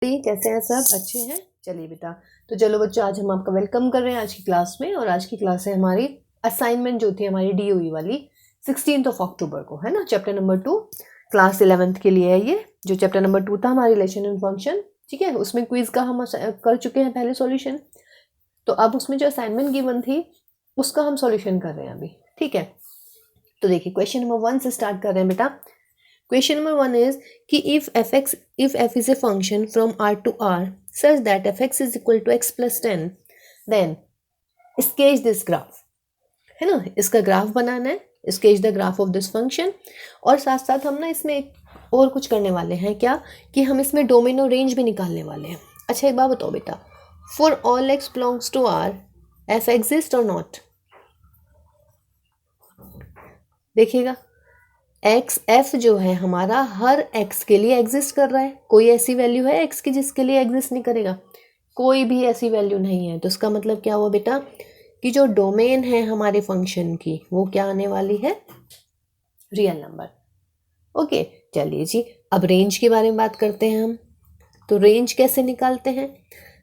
कैसे हैं सब? अच्छे हैं? चलिए बेटा, तो चलो बच्चों, आज हम आपका वेलकम कर रहे हैं आज की क्लास में। और आज की क्लास है हमारी असाइनमेंट जो थी हमारी DOE वाली 16 अक्टूबर को, है ना। चैप्टर नंबर 2 क्लास 11th के लिए है ये। जो चैप्टर नंबर 2 था हमारी रिलेशन एंड फंक्शन, ठीक है, उसमें क्विज का हम कर चुके हैं पहले सॉल्यूशन। तो अब उसमें जो असाइनमेंट गिवन थी उसका हम सॉल्यूशन कर रहे हैं अभी, ठीक है। तो देखिए, क्वेश्चन नंबर 1 से स्टार्ट कर रहे हैं बेटा। क्वेश्चन नंबर 1 इज कि if f is a function from r to r such that fx is equal to x plus 10, then sketch this graph, है ना। इसका ग्राफ बनाना है, sketch the graph of this function। और साथ साथ हम ना इसमें एक और कुछ करने वाले हैं, क्या कि हम इसमें डोमेन और रेंज भी निकालने वाले हैं। अच्छा, एक बात बताओ बेटा, for all x belongs to r f exist or not? देखिएगा, f जो है हमारा हर x के लिए एग्जिस्ट कर रहा है। कोई ऐसी वैल्यू है x की जिसके लिए एग्जिस्ट नहीं करेगा? कोई भी ऐसी वैल्यू नहीं है। तो इसका मतलब क्या हुआ बेटा कि जो डोमेन है हमारे फंक्शन की वो क्या आने वाली है? Real number. ओके, चलिए जी, अब रेंज के बारे में बात करते हैं हम। तो रेंज कैसे निकालते हैं?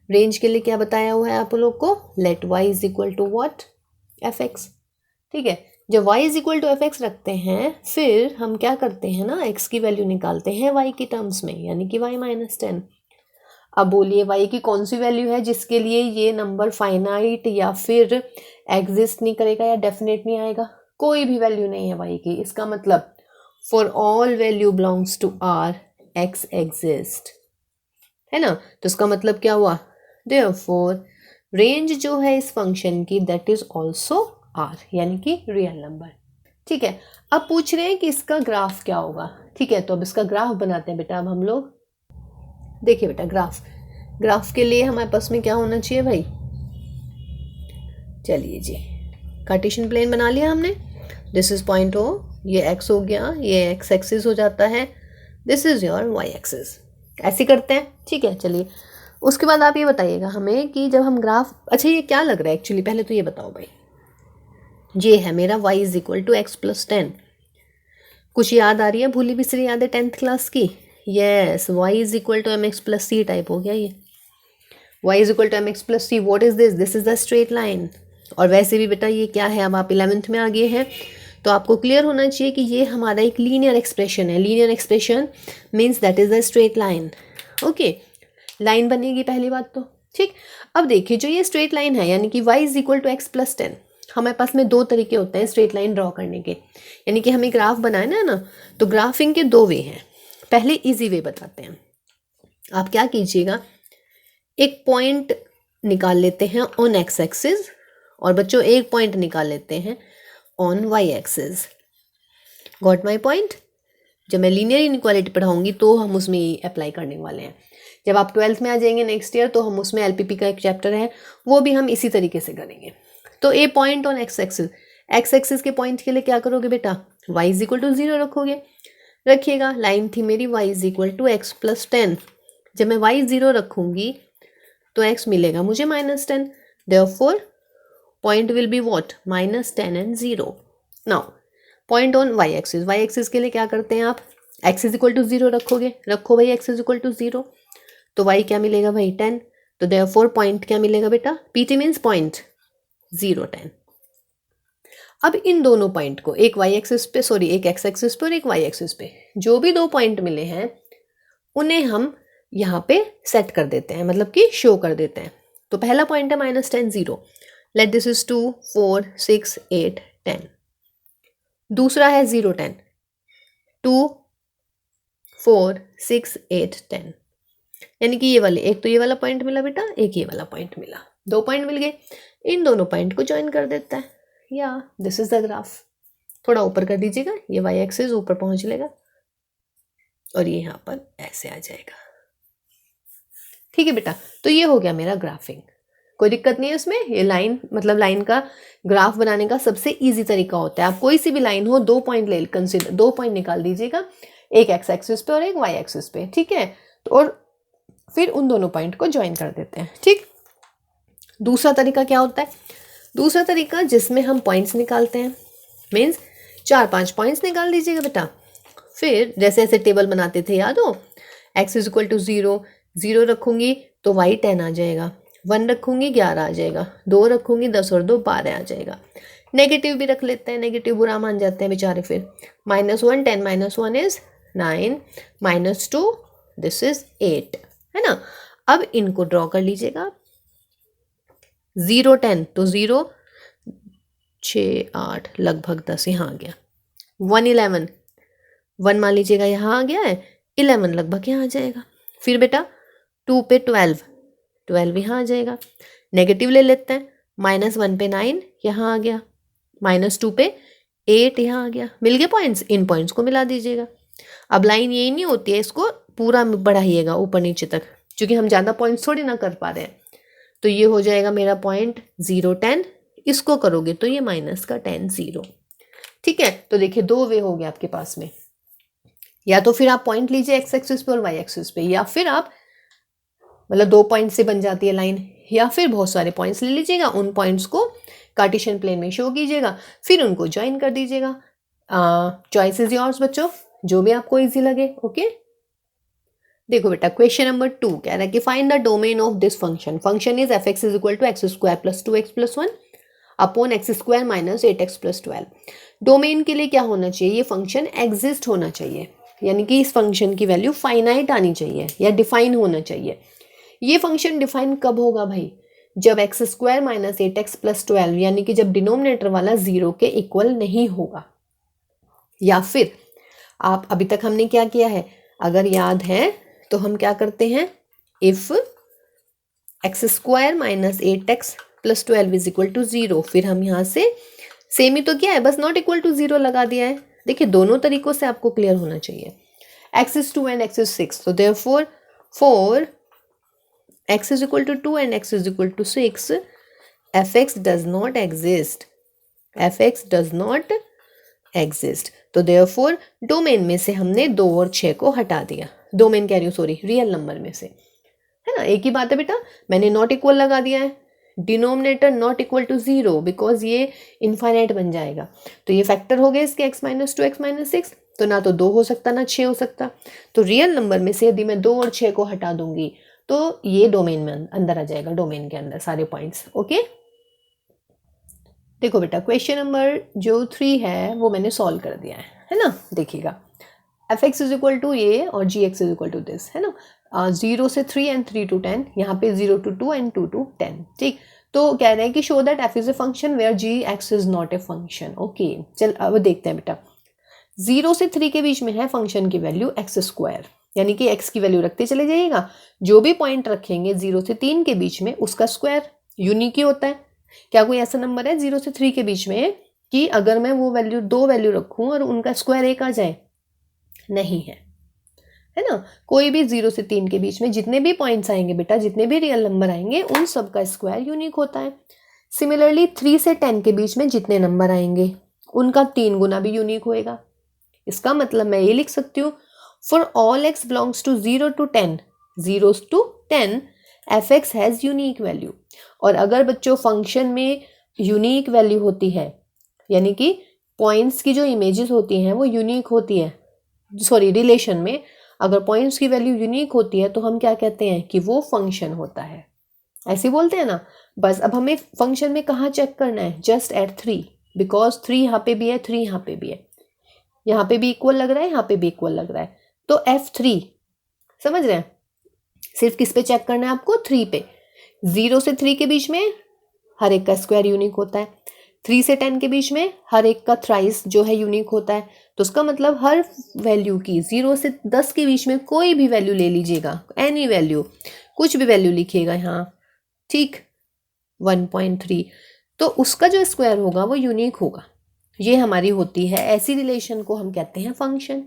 रेंज के लिए क्या बताया हुआ है आप लोग को? Let y is equal to what? fx, ठीक है। जब y is equal to fx रखते हैं, फिर हम क्या करते हैं ना, x की वैल्यू निकालते हैं y की टर्म्स में, यानी कि y माइनस 10। अब बोलिए y की कौन सी वैल्यू है जिसके लिए ये नंबर फाइनाइट या फिर एग्जिस्ट नहीं करेगा या डेफिनेट नहीं आएगा? कोई भी वैल्यू नहीं है y की। इसका मतलब for all value belongs to r x exist, है ना। तो इसका मतलब क्या हुआ? देयरफॉर रेंज जो है इस फंक्शन की दैट इज ऑल्सो r, यानी कि रियल नंबर, ठीक है। अब पूछ रहे हैं कि इसका ग्राफ क्या होगा, ठीक है। तो अब इसका ग्राफ बनाते हैं बेटा। अब हम लोग देखिए बेटा, ग्राफ के लिए हमारे पास में क्या होना चाहिए भाई? चलिए जी, कार्टेशियन प्लेन बना लिया हमने। दिस इज पॉइंट O, ये x हो गया, ये x एक्सिस हो जाता है, this is your y axis. ऐसे करते हैं, ठीक है। चलिए, उसके बाद आप ये बताइएगा हमें कि जब हम ग्राफ, अच्छा ये क्या लग रहा है एक्चुअली, पहले तो ये बताओ भाई। ये है मेरा y is equal to x plus 10। कुछ याद आ रही है? भूली बिसरी याद है 10th क्लास की? Yes, y is equal to mx plus C type हो गया ये। y is equal to mx plus C, what is this? This is the straight line. और वैसे भी बेटा ये क्या है, अब आप 11th में आ गए हैं तो आपको क्लियर होना चाहिए कि ये हमारा एक लीनियर एक्सप्रेशन है। Linear expression means that is the straight line. Okay, line बनेगी पहली बात तो, ठीक। अब देखिए, जो ये स्ट्रेट लाइन है यानी कि y is equal to x plus 10, हमारे पास में दो तरीके होते हैं स्ट्रेट लाइन ड्रॉ करने के, यानी कि हमें ग्राफ बनाना है ना। तो ग्राफिंग के दो वे हैं। पहले इजी वे बताते हैं। आप क्या कीजिएगा, एक पॉइंट निकाल लेते हैं ऑन एक्स एक्सिस, और बच्चों एक पॉइंट निकाल लेते हैं on Y axis. Got my point? जब मैं लीनियर इनइक्वालिटी पढ़ाऊंगी तो हम उसमें अप्लाई करने वाले हैं। जब आप 12th में आ जाएंगे नेक्स्ट ईयर तो हम उसमें LPP का एक चैप्टर है, वो भी हम इसी तरीके से करेंगे। तो a point on x axis, x axis के पॉइंट के लिए क्या करोगे बेटा? y इज इक्वल टू 0 रखोगे। रखिएगा, लाइन थी मेरी y is equal to x plus 10। जब मैं y 0 रखूंगी तो x मिलेगा मुझे minus 10। Therefore point will be what? Minus 10 and 0। Now point on y axis, y axis के लिए क्या करते हैं आप? x इज इक्वल टू 0 रखोगे। रखो भाई x इज इक्वल टू 0, तो y क्या मिलेगा भाई? 10। तो देयरफॉर पॉइंट क्या मिलेगा बेटा? PT means point 0 10। अब इन दोनों पॉइंट को, एक y एक्सिस पे, सॉरी एक x एक्सिस पे और एक y एक्सिस पे, जो भी दो पॉइंट मिले हैं उन्हें हम यहाँ पे सेट कर देते हैं, मतलब कि शो कर देते हैं। तो पहला पॉइंट है माइनस 10 0, लेट दिस इज 2 4 6 8 10। दूसरा है 0 10, 2 4 6 8 10, यानी कि ये वाले, एक तो ये वाला पॉइंट मिला बेटा, एक ये वाला पॉइंट मिला, दो पॉइंट मिल गए। इन दोनों पॉइंट को ज्वाइन कर देता है, या दिस इज द ग्राफ। थोड़ा ऊपर कर दीजिएगा, ये y एक्सिस ऊपर पहुंच लेगा और ये यहाँ पर ऐसे आ जाएगा, ठीक है बेटा। तो ये हो गया मेरा ग्राफिंग, कोई दिक्कत नहीं है उसमें। ये लाइन, मतलब लाइन का ग्राफ बनाने का सबसे इजी तरीका होता है। आप कोई सी भी लाइन हो, दो पॉइंट ले कंसिडर, दो पॉइंट निकाल दीजिएगा, एक एक्स एक्सिस पे और एक वाई एक्सिस पे, ठीक है। तो और फिर उन दोनों पॉइंट को ज्वाइन कर देते हैं, ठीक। दूसरा तरीका क्या होता है? दूसरा तरीका जिसमें हम पॉइंट्स निकालते हैं, मीन्स 4-5 पॉइंट्स निकाल दीजिएगा बेटा। फिर जैसे ऐसे टेबल बनाते थे, याद हो? x इज इक्वल टू 0 0 रखूँगी तो y 10 आ जाएगा, 1 रखूँगी 11 आ जाएगा, 2 रखूँगी 10 और 2 12 आ जाएगा। नेगेटिव भी रख लेते हैं, नेगेटिव बुरा मान जाते हैं बेचारे फिर। -1 10 - 1 इज 9, -2 दिस इज 8, है ना। अब इनको ड्रॉ कर लीजिएगा। 0 10 तो 0 6 8 लगभग 10 यहाँ आ गया। 1 11 1 मान लीजिएगा यहाँ आ गया है, 11 लगभग यहाँ आ जाएगा। फिर बेटा 2 पे 12 12 यहाँ आ जाएगा। नेगेटिव ले लेते हैं, -1 पे 9 यहाँ आ गया, -2 पे 8 यहाँ आ गया। मिल गए पॉइंट्स, इन पॉइंट्स को मिला दीजिएगा। अब लाइन यही नहीं होती है, इसको पूरा बढ़ाइएगा ऊपर नीचे तक, क्योंकि हम ज़्यादा पॉइंट्स थोड़ी ना कर पा रहे हैं। तो ये हो जाएगा मेरा पॉइंट 0 10, इसको करोगे तो ये -10 0। ठीक है, तो देखिए 2 वे हो गए आपके पास में। या तो फिर आप पॉइंट लीजिए एक्स एक्सिस पे और वाई एक्सिस पे, या फिर आप मतलब 2 पॉइंट से बन जाती है लाइन, या फिर बहुत सारे पॉइंट्स ले लीजिएगा, उन पॉइंट्स को कार्टेशियन प्लेन में शो कीजिएगा, फिर उनको ज्वाइन कर दीजिएगा। चॉइस इज योर्स बच्चों, जो भी आपको इजी लगे। ओके, देखो बेटा क्वेश्चन नंबर 2 कह रहा है कि find the domain of this function. Function is f(x) = x² + 2x + 1 upon x² - 8x + 12। Domain के लिए क्या होना चाहिए, ये फंक्शन एग्जिस्ट होना चाहिए, यानी कि इस फंक्शन की वैल्यू फाइनाइट आनी चाहिए या डिफाइन होना चाहिए। ये फंक्शन डिफाइन कब होगा भाई, जब x² - 8x + 12 यानी कि जब डिनोमिनेटर वाला 0 के इक्वल नहीं होगा। या फिर आप अभी तक हमने क्या किया है, अगर याद है तो हम क्या करते हैं, इफ x² - 8x + 12 = 0, फिर हम यहाँ से सेम ही तो क्या है, बस नॉट इक्वल टू 0 लगा दिया है। देखिए दोनों तरीकों से आपको क्लियर होना चाहिए। x is 2 and x is 6, so therefore for x is equal to 2 and x is equal to 6, fx does not exist, fx does not exist। तो therefore डोमेन में से हमने 2 और 6 को हटा दिया, डोमेन कह रही हूँ सॉरी, रियल नंबर में से, है ना। एक ही बात है बेटा, मैंने नॉट इक्वल लगा दिया है, denominator not equal to 0 because ये इनफाइनाइट बन जाएगा। तो ये फैक्टर हो गए इसके x - 2 x - 6, तो ना तो 2 हो सकता ना 6 हो सकता। तो रियल नंबर में से यदि मैं 2 और 6 को हटा दूंगी तो ये डोमेन में अंदर आ जाएगा, डोमेन के अंदर सारे पॉइंट्स। ओके, देखो बेटा क्वेश्चन नंबर जो 3 है वो मैंने सॉल्व कर दिया है ना। देखिएगा f(x) = ये और g(x) = दिस, है ना। 0 से 3 and 3 to 10, यहाँ पे 0 to 2 and 2 to 10। ठीक, तो कह रहे हैं कि show that f is a function where g(x) is not a function. Okay, चल अब देखते हैं बेटा। 0 से 3 के बीच में है फंक्शन की वैल्यू x², यानी कि x की वैल्यू रखते चले जाइएगा, जो भी पॉइंट रखेंगे 0 से 3 के बीच में उसका स्क्वायर यूनिक ही होता है। क्या कोई ऐसा नंबर है 0 से 3 के बीच में कि अगर मैं वो वैल्यू 2 वैल्यू रखूं और उनका स्क्वायर 1 आ जाए? नहीं है, है ना। कोई भी 0 से 3 के बीच में जितने भी पॉइंट्स आएंगे बेटा, जितने भी रियल नंबर आएंगे, उन सब का स्क्वायर यूनिक होता है। सिमिलरली 3 से 10 के बीच में जितने नंबर आएंगे उनका 3 गुना भी यूनिक होएगा। इसका मतलब मैं ये लिख सकती हूँ, for all x belongs to 0 to 10, 0 to 10 f(x) has unique value. और अगर बच्चों फंक्शन में यूनिक वैल्यू होती है, यानी कि पॉइंट्स की जो इमेजेस होती हैं वो यूनिक होती है, सॉरी रिलेशन में अगर पॉइंट्स की वैल्यू यूनिक होती है तो हम क्या कहते हैं कि वो फंक्शन होता है। ऐसे बोलते हैं ना। बस अब हमें फंक्शन में कहाँ चेक करना है, जस्ट एट 3, बिकॉज 3 यहाँ पे भी है, 3 यहाँ पे भी है, यहाँ पे भी इक्वल लग रहा है, यहाँ पे भी इक्वल लग रहा है, तो F3 समझ रहे हैं। सिर्फ किस पे चेक करना है आपको, 3 पे। 0 से 3 के बीच में हर एक का स्क्वायर यूनिक होता है, 3 से 10 के बीच में हर एक का थ्राइस जो है यूनिक होता है। तो उसका मतलब हर वैल्यू की 0 से 10 के बीच में कोई भी वैल्यू ले लीजिएगा, एनी वैल्यू, कुछ भी वैल्यू लिखिएगा यहाँ, ठीक, 1.3, तो उसका जो स्क्वायर होगा वो यूनिक होगा। ये हमारी होती है, ऐसी रिलेशन को हम कहते हैं फंक्शन।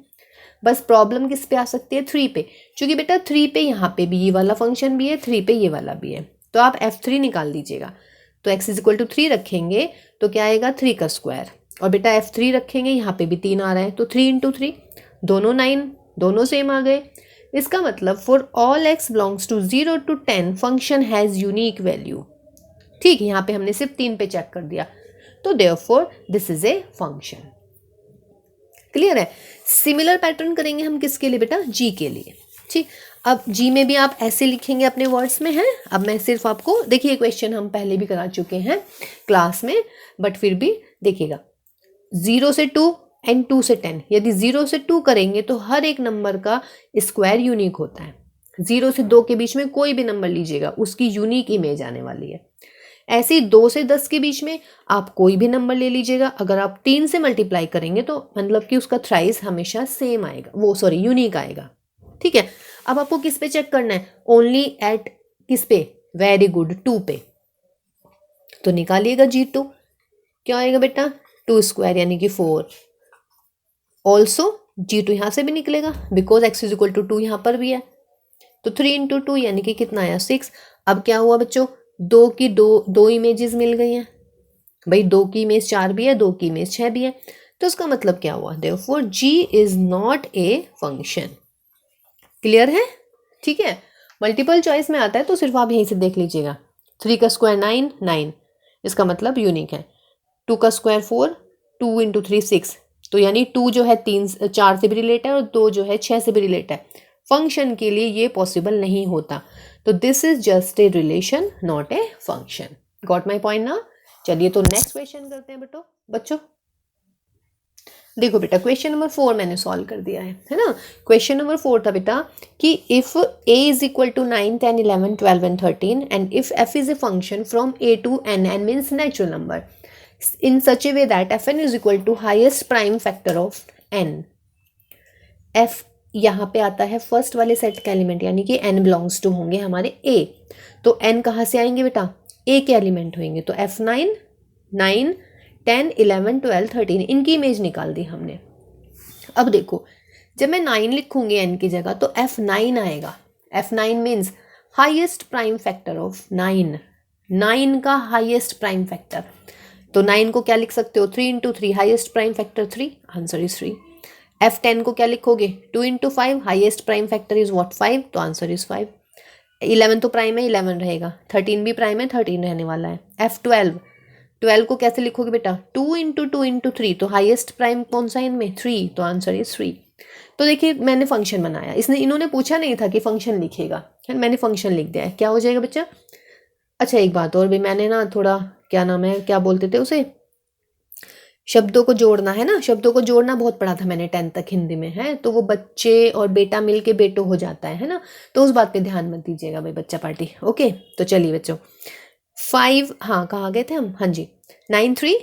बस प्रॉब्लम किस पे आ सकती है, 3 पे, क्योंकि बेटा 3 पे यहाँ पे भी ये वाला फंक्शन भी है, 3 पे ये वाला भी है, तो आप F3 निकाल दीजिएगा। तो x = 3 रखेंगे तो क्या आएगा, 3 का स्क्वायर, और बेटा F3 रखेंगे, यहाँ पे भी 3 आ रहा है, तो 3 × 3 दोनों 9, दोनों सेम आ गए। इसका मतलब for all x belongs to 0 to 10 function has unique value. ठीक, यहाँ पे हमने सिर्फ 3 पे चेक कर दिया, तो therefore this is a function. Clear है। सिमिलर पैटर्न करेंगे हम किसके लिए बेटा, g के लिए। ठीक, अब जी में भी आप ऐसे लिखेंगे अपने वर्ड्स में, हैं। अब मैं सिर्फ आपको, देखिए क्वेश्चन हम पहले भी करा चुके हैं क्लास में, बट फिर भी देखिएगा। 0 से 2 एंड 2 से 10, यदि 0 से 2 करेंगे तो हर एक नंबर का स्क्वायर यूनिक होता है। 0 से 2 के बीच में कोई भी नंबर लीजिएगा, उसकी यूनिक इमेज आने वाली है। ऐसे ही 2 से 10 के बीच में आप कोई भी नंबर ले लीजिएगा, अगर आप 3 से मल्टीप्लाई करेंगे तो मतलब कि उसका थ्राइस हमेशा सेम आएगा, वो सॉरी यूनिक आएगा। ठीक है, अब आपको किस पे चेक करना है? ओनली एट किस पे? वेरी गुड, 2 पे। तो निकालिएगा G2, क्या आएगा बेटा? 2 स्क्वायर यानी कि 4। ऑल्सो G2 यहाँ से भी निकलेगा because x is equal to 2 यहाँ पर भी है, तो 3 इंटू 2 यानी कि कितना आया? 6। अब क्या हुआ बच्चों? दो इमेजेस मिल गई हैं भाई, 2 की इमेज 4 भी है, 2 की इमेज 6 भी है, तो इसका मतलब क्या हुआ? Therefore G is not a function. Clear है? ठीक है, मल्टीपल चॉइस में आता है तो सिर्फ आप यहीं से देख लीजिएगा। 3 का स्क्वायर 9, इसका मतलब यूनिक है। 2 का स्क्वायर 4, 2 इंटू 3 6, तो यानी 2 जो है 4 से भी रिलेट है और 2 जो है 6 से भी रिलेट है। फंक्शन के लिए ये पॉसिबल नहीं होता, तो this is just a relation, not a function. Got my point ना? चलिए तो नेक्स्ट क्वेश्चन करते हैं बच्चों। देखो बेटा, क्वेश्चन नंबर 4 मैंने सॉल्व कर दिया है ना। क्वेश्चन नंबर 4 था बेटा कि if a is equal to 9, 10, 11, 12 and 13 and if f is a function from a to n, n means natural number, in such a way that fn is equal to highest prime factor of n। f यहाँ पे आता है first वाले set का element, यानी कि n belongs to होंगे हमारे a, तो n कहाँ से आएंगे बेटा? a के एलिमेंट होंगे, तो f9, 9, 10, 11, 12, 13 इनकी इमेज निकाल दी हमने। अब देखो, जब मैं 9 लिखूंगी n की जगह तो f9 आएगा। f9 means highest prime factor of 9, 9 का हाईएस्ट प्राइम फैक्टर। तो 9 को क्या लिख सकते हो? 3 into 3, highest prime factor 3, answer is 3। f10 को क्या लिखोगे? 2 into 5, highest prime factor is what? 5, तो आंसर इज 5। 11 तो प्राइम है, 11 रहेगा। 13 भी प्राइम है, 13 रहने वाला है। f12, 12 को कैसे लिखोगे बेटा? 2 इंटू 2 इंटू 3, तो हाइएस्ट प्राइम कौन सा इनमें? 3, तो आंसर इज 3। तो देखिए मैंने फंक्शन बनाया, इन्होंने पूछा नहीं था कि फंक्शन लिखेगा, मैंने फंक्शन लिख दिया है। क्या हो जाएगा बच्चा? अच्छा एक बात और भी, मैंने ना थोड़ा क्या नाम है, क्या बोलते थे उसे, शब्दों को जोड़ना है ना, शब्दों को जोड़ना बहुत पढ़ा था मैंने 10th तक हिंदी में, है तो वो बच्चे और बेटा मिल के बेटो हो जाता है ना, तो उस बात पे ध्यान मत दीजिएगा भाई बच्चा पार्टी। ओके, तो चलिए बच्चों 5, हाँ कहाँ गए थे हम? हाँ जी, 9 3,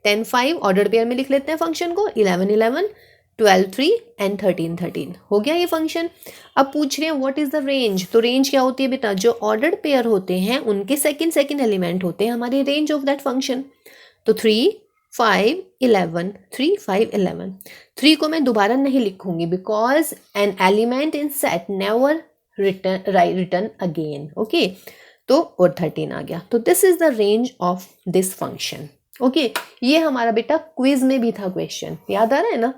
10 5 ऑर्डर पेयर में लिख लेते हैं फंक्शन को। 11 11, 12 3 एंड 13 13 हो गया ये फंक्शन। अब पूछ रहे हैं व्हाट इज द रेंज, तो रेंज क्या होती है बेटा? जो ऑर्डर्ड पेयर होते हैं उनके सेकंड एलिमेंट होते हैं हमारे रेंज ऑफ दैट फंक्शन। तो 3 5 11, 3 5 11, 3 को मैं दोबारा नहीं लिखूंगी because an element in set never return again. Okay, तो और 13 आ गया, तो this is the range of this function. Okay, ये हमारा बेटा क्विज में भी था क्वेश्चन, याद आ रहा है ना?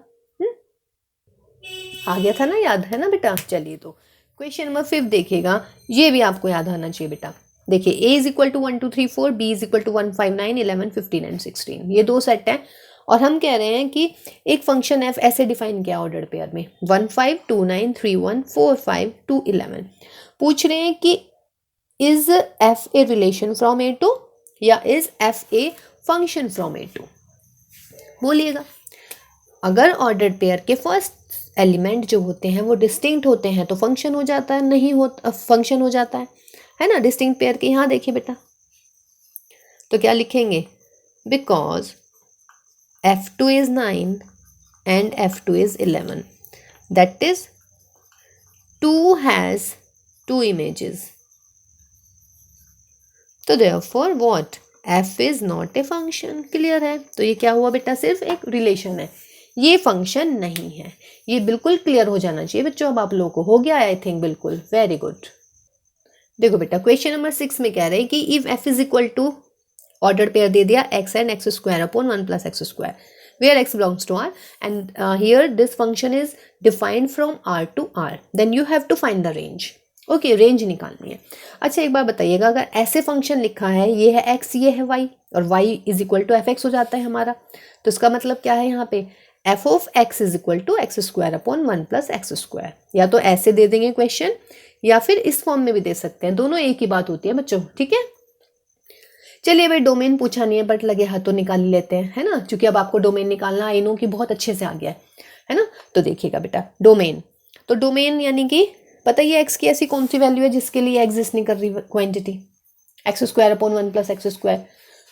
आ गया था ना, याद है ना बेटा? चलिए तो क्वेश्चन नंबर 5 देखिएगा, ये भी आपको याद आना चाहिए बेटा। देखिए a is equal to 1 2 3 4, b is equal to 1 5 9 11 15 and 16, ये 2 सेट हैं और हम कह रहे हैं कि एक फंक्शन f ऐसे डिफाइन किया ऑर्डर पेयर में 1 5 2 9 3 1 4 5 2 11। पूछ रहे हैं कि is f a relation from a to या is f a function from a to? बोलिएगा। अगर ऑर्डर पेयर के फर्स्ट एलिमेंट जो होते हैं वो डिस्टिंक्ट होते हैं तो फंक्शन हो जाता है, नहीं हो फंक्शन हो जाता है ना, डिस्टिंक्ट पेयर के। यहाँ देखिए बेटा, तो क्या लिखेंगे? Because f2 is 9 and f2 is 11, that is 2 has 2 images, तो therefore what? f is not a function. Clear है? तो ये क्या हुआ बेटा? सिर्फ एक रिलेशन है, ये फंक्शन नहीं है। ये बिल्कुल क्लियर हो जाना चाहिए बच्चों, अब आप लोगों को हो गया आई थिंक, बिल्कुल वेरी गुड। देखो बेटा, क्वेश्चन नंबर 6 में कह रहे हैं कि if f is equal to, order pair दे दिया x and x square upon 1 plus x square, where x belongs to r and here this function is defined from r to r, then you have to find the range. Okay, range निकालनी है। अच्छा एक बार बताइएगा, अगर ऐसे function लिखा है, ये है x, ये है y और y is equal to f x हो जाता है हमारा, तो इसका मतलब क्या है यहाँ पे? F of x is equal to x square upon 1 plus x square. या तो ऐसे दे देंगे क्वेश्चन या फिर इस फॉर्म में भी दे सकते हैं, दोनों एक ही बात होती है बच्चों, ठीक है। चलिए भाई डोमेन पूछा नहीं है बट लगे हाथों निकाल लेते हैं, है ना, क्योंकि अब आपको डोमेन निकालना आई नो कि बहुत अच्छे से आ गया है ना। तो देखिएगा बेटा डोमेन, तो डोमेन यानी कि पता ही है एक्स की ऐसी कौन सी वैल्यू है जिसके लिए एग्जिस्ट नहीं कर रही quantity, x square upon 1 plus x square,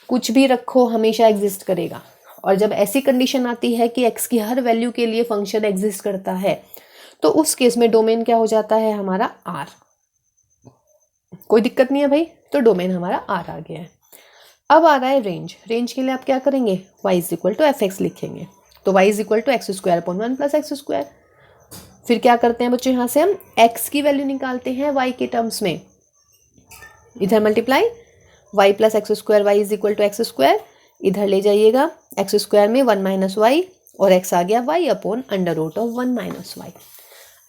कुछ भी रखो हमेशा एग्जिस्ट करेगा। और जब ऐसी कंडीशन आती है कि एक्स की हर वैल्यू के लिए फंक्शन एग्जिस्ट करता है तो उस केस में डोमेन क्या हो जाता है हमारा आर। कोई दिक्कत नहीं है भाई, तो डोमेन हमारा आर आ गया है। अब आ रहा है रेंज, रेंज के लिए आप क्या करेंगे, y is equal to f x लिखेंगे, तो y is equal to x square upon 1 plus x square. फिर क्या करते हैं बच्चों, यहाँ से हम x की वैल्यू निकालते हैं y के टर्म्स में, इधर multiply y plus x square, y is equal to x square, इधर ले जाइएगा एक्स स्क्वायर में 1 माइनस वाई और x आ गया y upon under root of 1 minus y.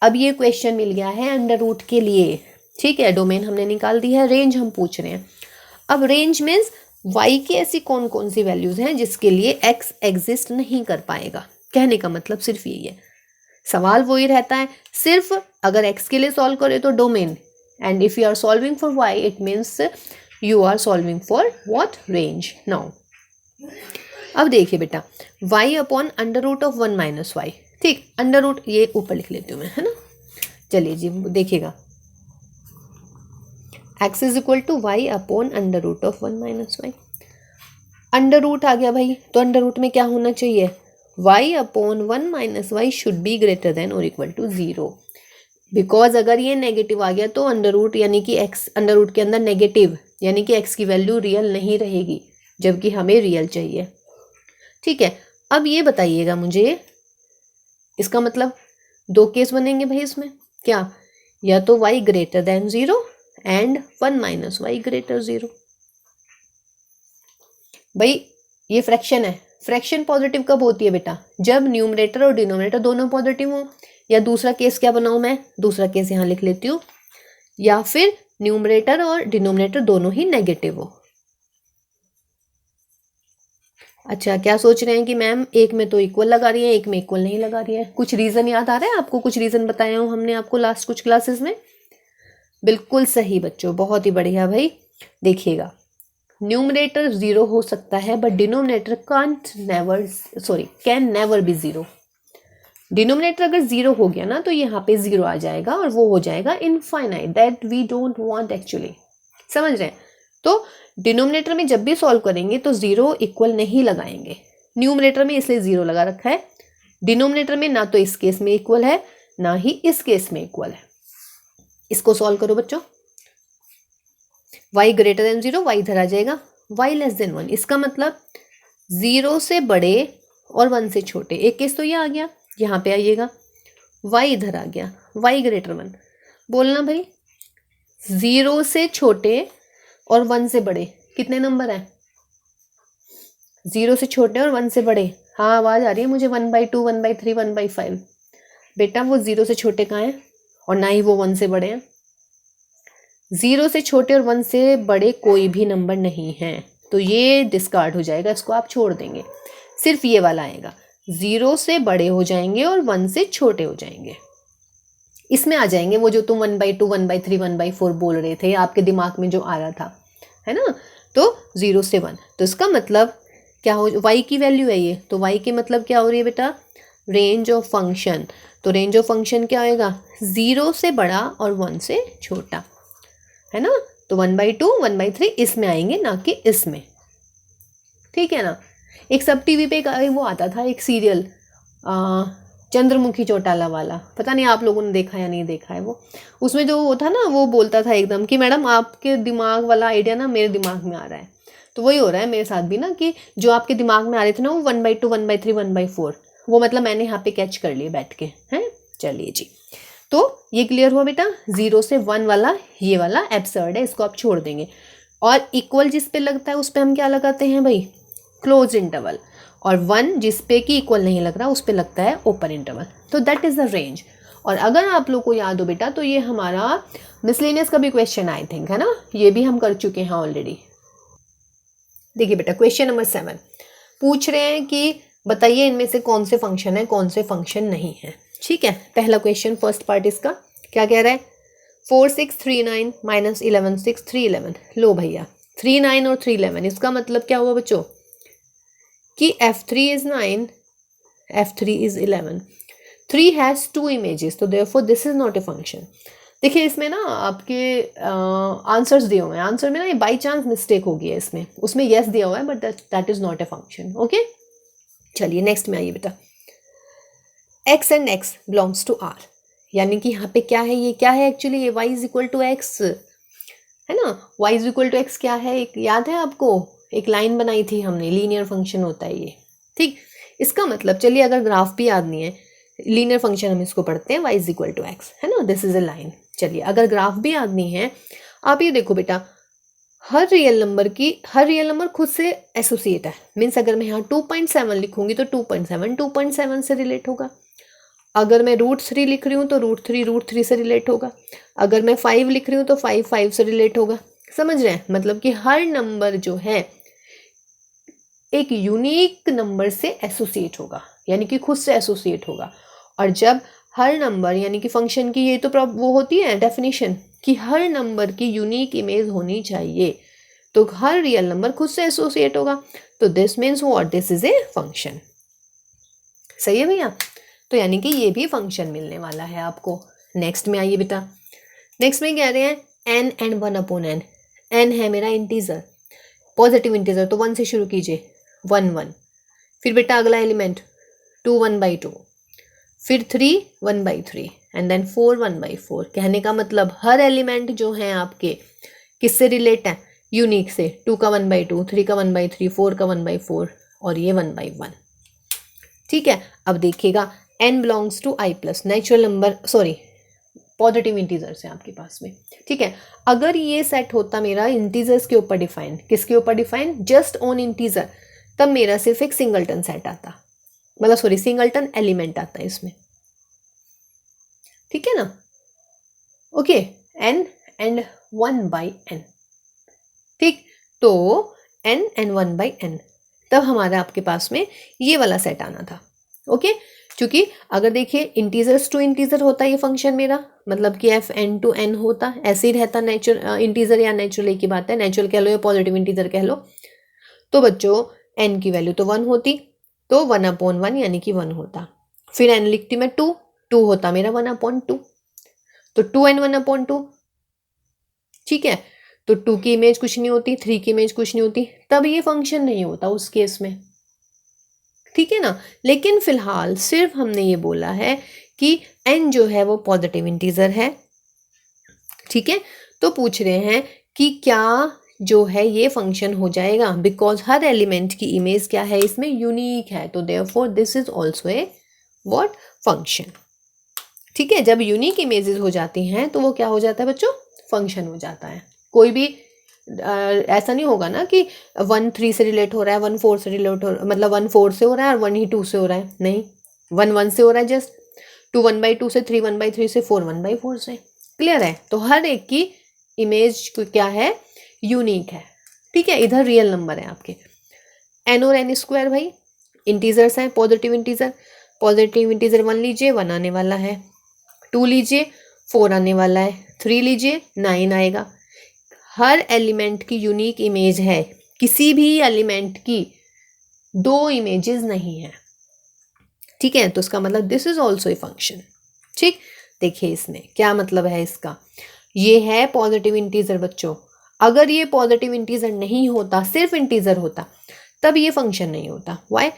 अब ये क्वेश्चन मिल गया है अंडर रूट के लिए, ठीक है। डोमेन हमने निकाल दी है, रेंज हम पूछ रहे हैं। अब रेंज मीन्स y की ऐसी कौन कौन सी वैल्यूज हैं जिसके लिए x एग्जिस्ट नहीं कर पाएगा, कहने का मतलब सिर्फ यही है। सवाल वही रहता है, सिर्फ अगर x के लिए सॉल्व करें तो domain, and if you are solving for y it means you are solving for what, range. Now अब देखिए बेटा y upon under root of 1 minus y, ठीक, अंडर रूट ये ऊपर लिख लेती हूँ मैं, है ना। चलिए जी देखिएगा x is equal to y upon under root of 1 minus y. Under root आ गया भाई, तो अंडर रूट में क्या होना चाहिए, y upon 1 minus why should be greater than और इक्वल टू 0, बिकॉज अगर ये नेगेटिव आ गया तो अंडर रूट यानी कि x अंडर रूट के अंदर नेगेटिव यानी कि x की वैल्यू रियल नहीं रहेगी, जबकि हमें रियल चाहिए, ठीक है। अब ये बताइएगा मुझे, इसका मतलब दो केस बनेंगे भाई इसमें, क्या, या तो y greater than 0 and 1 minus y greater 0। भाई ये फ्रैक्शन है, फ्रैक्शन पॉजिटिव कब होती है बेटा, जब न्यूमरेटर और डिनोमिनेटर दोनों पॉजिटिव हो, या दूसरा केस क्या बनाऊं मैं, दूसरा केस यहाँ लिख लेती हूँ, या फिर न्यूमरेटर और डिनोमिनेटर दोनों ही नेगेटिव हो। अच्छा क्या सोच रहे हैं कि मैम एक में तो इक्वल लगा रही है एक में इक्वल नहीं लगा रही है, कुछ रीज़न याद आ रहा है आपको, कुछ रीज़न बताए हो हमने आपको लास्ट कुछ क्लासेस में। बिल्कुल सही बच्चों, बहुत ही बढ़िया भाई। देखिएगा न्यूमरेटर 0 हो सकता है but denominator can never be 0। Denominator अगर 0 हो गया ना तो यहाँ पे 0 आ जाएगा और वो हो जाएगा infinite, that we don't want actually, समझ रहे हैं। तो डिनोमिनेटर में जब भी सॉल्व करेंगे तो 0 इक्वल नहीं लगाएंगे, न्यूमरेटर में इसलिए 0 लगा रखा है, डिनोमिनेटर में ना तो इस केस में इक्वल है ना ही इस केस में इक्वल है। इसको सॉल्व करो बच्चों, y ग्रेटर देन 0, y इधर आ जाएगा, y लेस देन 1, इसका मतलब 0 से बड़े और 1 से छोटे, एक केस तो ये आ गया, यहाँ पे आइएगा y इधर आ गया, y ग्रेटर 1, बोलना भाई 0 से छोटे और 1 से बड़े कितने नंबर हैं, 0 से छोटे और 1 से बड़े, हाँ आवाज़ आ रही है मुझे, 1/2 1/3 1/5, बेटा वो 0 से छोटे कहाँ हैं और ना ही वो 1 से बड़े हैं। 0 से छोटे और 1 से बड़े कोई भी नंबर नहीं है, तो ये डिस्कार्ड हो जाएगा, इसको आप छोड़ देंगे, सिर्फ ये वाला आएगा, 0 से बड़े हो जाएंगे और 1 से छोटे हो जाएंगे, इसमें आ जाएंगे वो जो तुम 1/2 1/3 1/4 बोल रहे थे, आपके दिमाग में जो आ रहा था, है ना। तो 0 से 1, तो इसका मतलब क्या हो, y की वैल्यू है ये, तो y की मतलब क्या हो रही है बेटा, रेंज ऑफ फंक्शन, तो रेंज ऑफ फंक्शन क्या होएगा, 0 से बड़ा और 1 से छोटा, है ना। तो 1/2 1/3 इसमें आएंगे ना कि इसमें, ठीक है ना। एक सब टीवी पे वो आता था एक सीरियल चंद्रमुखी चौटाला वाला, पता नहीं आप लोगों ने देखा या नहीं देखा है वो, उसमें जो वो था ना वो बोलता था एकदम कि मैडम आपके दिमाग वाला आइडिया ना मेरे दिमाग में आ रहा है, तो वही हो रहा है मेरे साथ भी ना, कि जो आपके दिमाग में आ रहे थे ना वो 1/2 1/3 1/4, वो मतलब मैंने यहाँ पे कैच कर लिए बैठ के, हैं। चलिए जी, तो ये क्लियर हुआ बेटा, 0 से 1 वाला ये वाला एब्सर्ड है, इसको आप छोड़ देंगे, और इक्वल जिस पे लगता है उस पर हम क्या लगाते हैं भाई, क्लोज इंटरवल, और 1 जिस पे कि इक्वल नहीं लग रहा उस पे लगता है ओपन इंटरवल, तो दैट इज़ द रेंज। और अगर आप लोग को याद हो बेटा तो ये हमारा मिसलेनियस का भी क्वेश्चन आई थिंक, है ना, ये भी हम कर चुके हैं ऑलरेडी। देखिए बेटा क्वेश्चन नंबर 7 पूछ रहे हैं कि बताइए इनमें से कौन से फंक्शन है, कौन से फंक्शन नहीं है। ठीक है, पहला क्वेश्चन फर्स्ट पार्ट इसका क्या कह रहा है, 4 6 3 9 माइनस 11 6 3 11। लो भैया 3 9 और 3 11, इसका मतलब क्या हुआ बच्चों कि F3 is 9, F3 is 11, 3 has 2 images, तो therefore this is not a function. देखिए इसमें ना आपके आंसर्स दिए हुए हैं, आंसर में ना ये बाई चांस मिस्टेक हो गई है इसमें, उसमें येस दिया हुआ है but that is not a function. Okay चलिए नेक्स्ट में आइए बेटा, x and x belongs to r, यानी कि यहाँ पे क्या है, ये क्या है एक्चुअली, ये y is equal to x है ना, y is equal to x क्या है, एक याद है आपको, एक लाइन बनाई थी हमने, लीनियर फंक्शन होता है ये। ठीक, इसका मतलब चलिए अगर ग्राफ भी याद नहीं है, लीनियर फंक्शन हम इसको पढ़ते हैं y is equal to x है ना, दिस इज ए लाइन। चलिए अगर ग्राफ भी याद नहीं है, आप ये देखो बेटा, हर रियल नंबर खुद से एसोसिएट है, मीन्स अगर मैं यहाँ 2.7 लिखूंगी तो 2.7 से रिलेट होगा, अगर मैं √3 लिख रही हूँ तो √3 से रिलेट होगा, अगर मैं 5 लिख रही हूँ तो 5 से रिलेट होगा। समझ रहे हैं, मतलब कि हर नंबर जो है एक यूनिक नंबर से एसोसिएट होगा, यानी कि खुद से एसोसिएट होगा। और जब हर नंबर, यानी कि फंक्शन की ये तो वो होती है डेफिनेशन कि हर नंबर की यूनिक इमेज होनी चाहिए, तो हर रियल नंबर खुद से एसोसिएट होगा, तो this means what, this is a function. सही है भैया, तो यानी कि ये भी फंक्शन मिलने वाला है आपको। नेक्स्ट में आइए बेटा, नेक्स्ट में कह रहे हैं n एंड 1/n, n है मेरा इंटीजर, पॉजिटिव इंटीजर, तो 1 से शुरू कीजिए, 1 1, फिर बेटा अगला एलिमेंट 2 1/2, फिर 3 1/3 एंड देन 4 1/4। कहने का मतलब हर एलिमेंट जो है आपके किससे रिलेट है, यूनिक से, 2 का 1/2, 3 का 1/3, 4 का 1/4 और ये 1/1। ठीक है, अब देखिएगा n belongs to i plus, natural number, sorry positive integers है आपके पास में। ठीक है, अगर ये सेट होता मेरा इंटीजर्स के ऊपर डिफाइन, किसके ऊपर डिफाइन, जस्ट ऑन इंटीजर, तब मेरा सिर्फ एक सिंगलटन सेट आता, मतलब सॉरी सिंगलटन एलिमेंट आता है इसमें। ठीक है ना, ओके, n एंड 1/n। ठीक, तो n एंड 1/n, तब हमारा आपके पास में ये वाला सेट आना था। ओके, क्योंकि अगर देखिए इंटीजर्स टू इंटीजर होता ये फंक्शन मेरा, मतलब कि fn टू n होता, ऐसे ही रहता नेचुरल इंटीजर या नेचुरल, एक ही बात है, नेचुरल कह लो या पॉजिटिव इंटीजर कह लो। तो बच्चों n की वैल्यू तो 1 होती, तो 1/1 यानी कि 1 होता, फिर n लिखती मैं 2 होता मेरा 1/2, तो 2n 1/2। ठीक है, तो 2 की इमेज कुछ नहीं होती, 3 की इमेज कुछ नहीं होती, तब ये फंक्शन नहीं होता उस केस में। ठीक है ना, लेकिन फिलहाल सिर्फ हमने ये बोला है कि n जो है वो पॉजिटिव इंटीजर है। ठीक है, तो पूछ रहे हैं कि क्या जो है ये फंक्शन हो जाएगा, बिकॉज हर एलिमेंट की इमेज क्या है इसमें, यूनिक है, तो therefore this is also a what, function. ठीक है, जब यूनिक इमेजेस हो जाती हैं तो वो क्या हो जाता है बच्चों, फंक्शन हो जाता है। कोई भी ऐसा नहीं होगा ना कि 1 3 से रिलेट हो रहा है, 1 4 से रिलेट हो, मतलब 1 4 से हो रहा है और 1 ही 2 से हो रहा है, नहीं, 1 1 से हो रहा है जस्ट, 2 1/2 से, 3 1/3 से, 4 1/4 से। क्लियर है, तो हर एक की इमेज क्या है, यूनिक है। ठीक है, इधर रियल नंबर है आपके, n और n² भाई इंटीजर्स हैं, पॉजिटिव इंटीजर, पॉजिटिव इंटीजर 1 लीजिए 1 आने वाला है, 2 लीजिए 4 आने वाला है, 3 लीजिए 9 आएगा। हर एलिमेंट की यूनिक इमेज है, किसी भी एलिमेंट की 2 इमेजेस नहीं है। ठीक है, तो इसका मतलब this is also a function. ठीक, देखिए इसमें क्या मतलब है इसका, ये है पॉजिटिव इंटीजर बच्चों, अगर ये पॉजिटिव इंटीजर नहीं होता, सिर्फ इंटीजर होता, तब ये फंक्शन नहीं होता। वाई,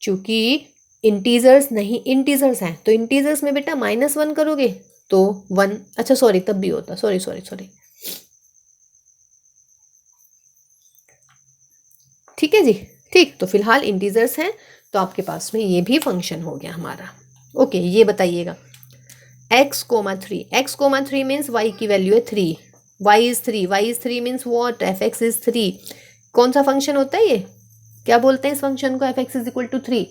क्योंकि इंटीजर्स नहीं, इंटीजर्स हैं, तो इंटीजर्स में बेटा -1 करोगे तो 1, अच्छा सॉरी तब भी होता, सॉरी। ठीक है जी, ठीक, तो फिलहाल इंटीजर्स हैं, तो आपके पास में ये भी फंक्शन हो गया हमारा। ओके, ये बताइएगा x,3 मीन्स y की वैल्यू है 3, y is 3 means what, fx is 3। कौन सा फंक्शन होता है ये, क्या बोलते हैं इस फंक्शन को, fx is equal to 3।